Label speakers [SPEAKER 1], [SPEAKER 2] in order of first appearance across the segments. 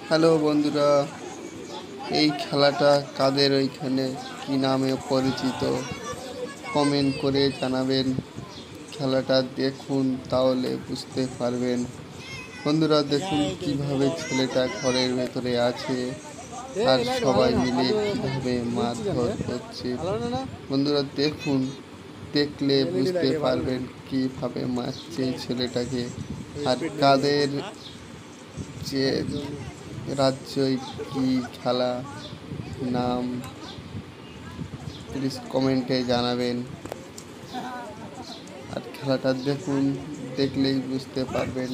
[SPEAKER 1] Hello বন্ধুরা, এই খেলাটা কাদের ওইখানে কি নামে পরিচিত কমেন্ট করে জানাবেন। খেলাটা দেখুন তাহলে বুঝতে পারবেন। বন্ধুরা দেখুন কিভাবে ছেলেটা ঘরের ভেতরে আছে আর সবাই মিলে কিভাবে মারধর করছে। বন্ধুরা দেখুন, দেখলে বুঝতে পারবেন কিভাবে মারছে ছেলেটাকে আর কাদের যে রাজ্যই কি খেলা নাম প্লিজ কমেন্টে জানাবেন। আর খেলাটা দেখুন, দেখলেই বুঝতে পারবেন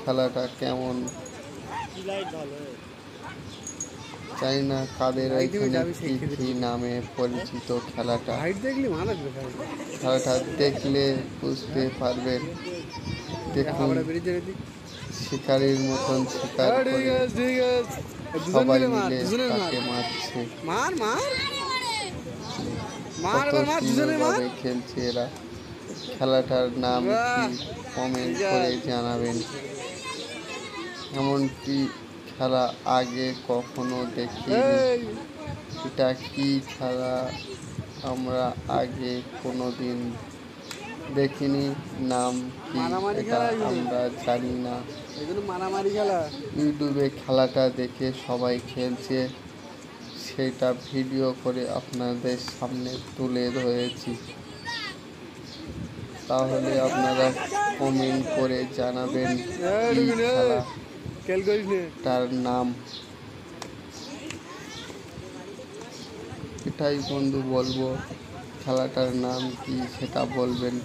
[SPEAKER 1] খেলাটা কেমন। জানি না কাদের ওইখানে কি নামে পরিচিত খেলাটা দেখলে বুঝতে পারবেন। দেখুন শিকারির মতন শিকার করে সবাই মিলে তাকে মারছে। কত খেলছে এরা। খেলাটার নাম কি কমেন্ট করে জানাবেন। এমনটি খেলা আগে কখনো দেখিনি। এটা কি খেলা আমরা আগে কোনোদিন দেখিনি, নাম কি এটা আমরা জানি না। ইউটিউবে খেলাটা দেখে সবাই খেলছে, সেটা ভিডিও করে আপনাদের সামনে তুলে ধরেছি। তাহলে আপনারা কমেন্ট করে জানাবেন তার নাম। এটাই বন্ধু বলবো, খেলাটার নাম কি সেটা বলবেন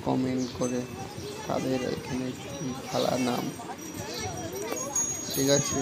[SPEAKER 1] কমেন্ট করে। তাদের এখানে কি খেলার নাম, ঠিক আছে।